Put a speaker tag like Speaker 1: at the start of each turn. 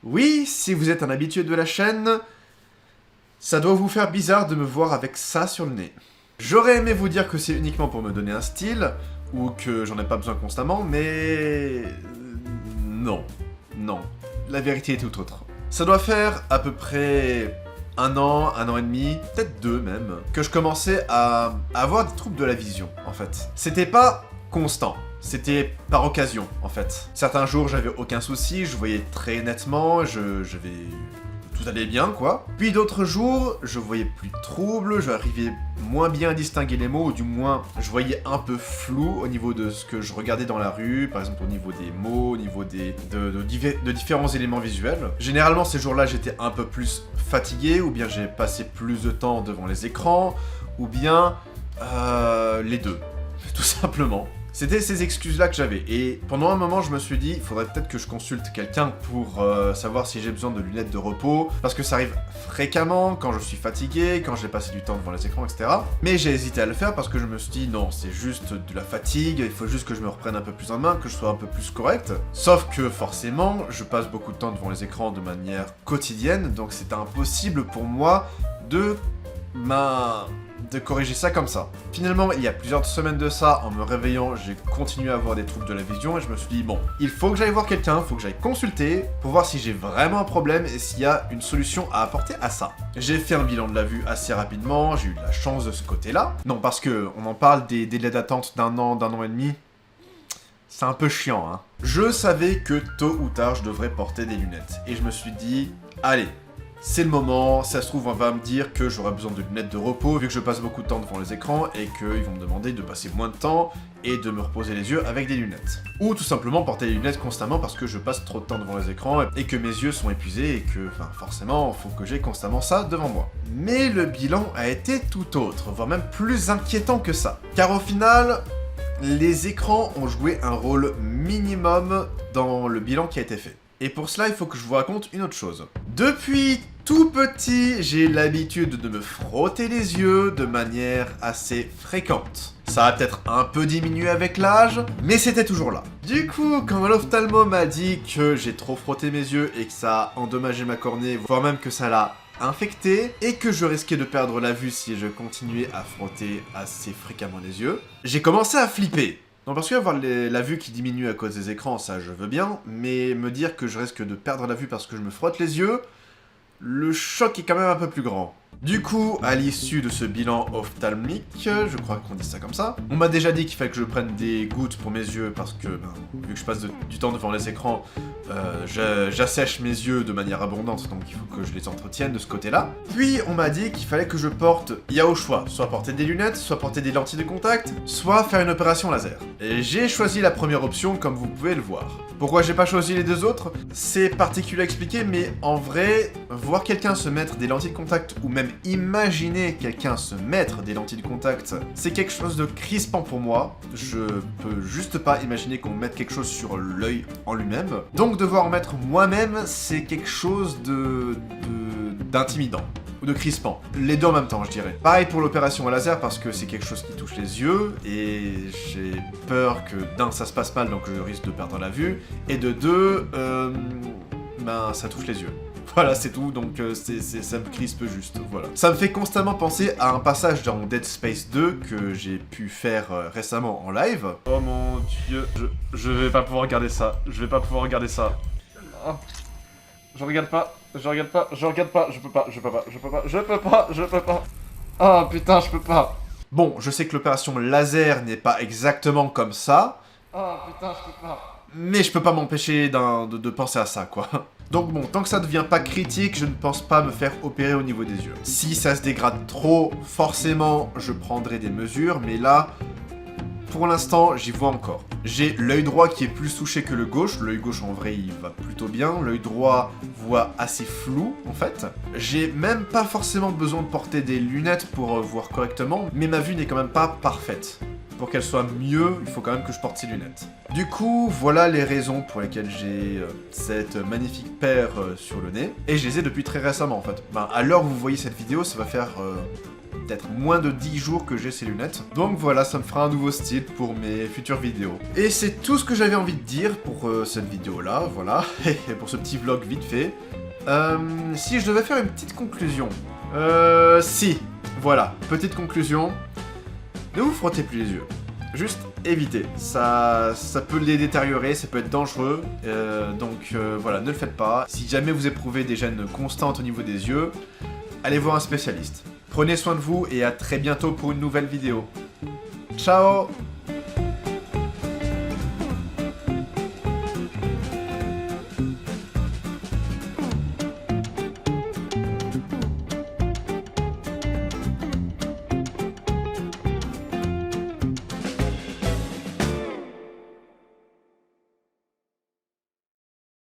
Speaker 1: Oui, si vous êtes un habitué de la chaîne, ça doit vous faire bizarre de me voir avec ça sur le nez. J'aurais aimé vous dire que c'est uniquement pour me donner un style, ou que j'en ai pas besoin constamment, mais... non. Non. La vérité est tout autre. Ça doit faire à peu près un an et demi, peut-être 2 même, que je commençais à avoir des troubles de la vision, en fait. C'était pas constant. C'était par occasion, en fait. Certains jours, j'avais aucun souci, je voyais très nettement, tout allait bien, quoi. Puis d'autres jours, je voyais plus de troubles, j'arrivais moins bien à distinguer les mots, ou du moins, je voyais un peu flou au niveau de ce que je regardais dans la rue, par exemple au niveau des mots, au niveau de différents éléments visuels. Généralement, ces jours-là, j'étais un peu plus fatigué, ou bien j'ai passé plus de temps devant les écrans, ou bien les deux, tout simplement. C'était ces excuses-là que j'avais, et pendant un moment je me suis dit, il faudrait peut-être que je consulte quelqu'un pour savoir si j'ai besoin de lunettes de repos, parce que ça arrive fréquemment quand je suis fatigué, quand j'ai passé du temps devant les écrans, etc. Mais j'ai hésité à le faire parce que je me suis dit, non, c'est juste de la fatigue, il faut juste que je me reprenne un peu plus en main, que je sois un peu plus correct. Sauf que forcément, je passe beaucoup de temps devant les écrans de manière quotidienne, donc c'était impossible pour moi de corriger ça comme ça. Finalement, il y a plusieurs semaines de ça, en me réveillant, j'ai continué à avoir des troubles de la vision et je me suis dit, bon, il faut que j'aille voir quelqu'un, il faut que j'aille consulter pour voir si j'ai vraiment un problème et s'il y a une solution à apporter à ça. J'ai fait un bilan de la vue assez rapidement, j'ai eu de la chance de ce côté-là. Non, parce que on en parle des délais d'attente d'un an et demi. C'est un peu chiant, hein. Je savais que tôt ou tard, je devrais porter des lunettes. Et je me suis dit, allez, c'est le moment, ça se trouve on va me dire que j'aurai besoin de lunettes de repos vu que je passe beaucoup de temps devant les écrans et qu'ils vont me demander de passer moins de temps et de me reposer les yeux avec des lunettes. Ou tout simplement porter les lunettes constamment parce que je passe trop de temps devant les écrans et que mes yeux sont épuisés et que, forcément, il faut que j'ai constamment ça devant moi. Mais le bilan a été tout autre, voire même plus inquiétant que ça. Car au final, les écrans ont joué un rôle minimum dans le bilan qui a été fait. Et pour cela, il faut que je vous raconte une autre chose. Depuis tout petit, j'ai l'habitude de me frotter les yeux de manière assez fréquente. Ça a peut-être un peu diminué avec l'âge, mais c'était toujours là. Du coup, quand l'ophtalmo m'a dit que j'ai trop frotté mes yeux et que ça a endommagé ma cornée, voire même que ça l'a infecté, et que je risquais de perdre la vue si je continuais à frotter assez fréquemment les yeux, j'ai commencé à flipper. Non, parce que avoir la vue qui diminue à cause des écrans, ça je veux bien, mais me dire que je risque de perdre la vue parce que je me frotte les yeux, le choc est quand même un peu plus grand. Du coup, à l'issue de ce bilan ophtalmique, je crois qu'on dit ça comme ça, on m'a déjà dit qu'il fallait que je prenne des gouttes pour mes yeux parce que, vu que je passe du temps devant les écrans, j'assèche mes yeux de manière abondante, donc il faut que je les entretienne de ce côté-là. Puis on m'a dit qu'il fallait que je porte, il y a au choix, soit porter des lunettes, soit porter des lentilles de contact, soit faire une opération laser. Et j'ai choisi la première option comme vous pouvez le voir. Pourquoi j'ai pas choisi les deux autres? C'est particulier à expliquer, mais en vrai, voir quelqu'un se mettre des lentilles de contact ou même imaginer quelqu'un se mettre des lentilles de contact, c'est quelque chose de crispant pour moi. Je peux juste pas imaginer qu'on mette quelque chose sur l'œil en lui-même. Donc devoir en mettre moi-même, c'est quelque chose d'intimidant. Ou de crispant. Les deux en même temps, je dirais. Pareil pour l'opération à laser, parce que c'est quelque chose qui touche les yeux, et j'ai peur que d'un, ça se passe mal, donc je risque de perdre la vue, et de deux, ça touche les yeux. Voilà, c'est tout, donc ça me crispe juste, voilà. Ça me fait constamment penser à un passage dans Dead Space 2 que j'ai pu faire récemment en live. Oh mon dieu, je vais pas pouvoir regarder ça, je vais pas pouvoir regarder ça. Oh. Je regarde pas, je peux pas. Oh putain, je peux pas. Bon, je sais que l'opération laser n'est pas exactement comme ça. Oh putain, je peux pas. Mais je peux pas m'empêcher de penser à ça, quoi. Donc bon, tant que ça devient pas critique, je ne pense pas me faire opérer au niveau des yeux. Si ça se dégrade trop, forcément, je prendrai des mesures, mais là, pour l'instant, j'y vois encore. J'ai l'œil droit qui est plus touché que le gauche. L'œil gauche, en vrai, il va plutôt bien. L'œil droit voit assez flou, en fait. J'ai même pas forcément besoin de porter des lunettes pour voir correctement, mais ma vue n'est quand même pas parfaite. pour qu'elles soient mieux, il faut quand même que je porte ces lunettes. Du coup, voilà les raisons pour lesquelles j'ai cette magnifique paire sur le nez. Et je les ai depuis très récemment en fait. Ben, à l'heure où vous voyez cette vidéo, ça va faire peut-être moins de 10 jours que j'ai ces lunettes. Donc voilà, ça me fera un nouveau style pour mes futures vidéos. Et c'est tout ce que j'avais envie de dire pour cette vidéo-là, voilà. Et pour ce petit vlog vite fait. Si je devais faire une petite conclusion. Si, voilà, petite conclusion. Ne vous frottez plus les yeux. Juste évitez. Ça peut les détériorer, ça peut être dangereux. Donc voilà, ne le faites pas. Si jamais vous éprouvez des gênes constantes au niveau des yeux, allez voir un spécialiste. Prenez soin de vous et à très bientôt pour une nouvelle vidéo. Ciao!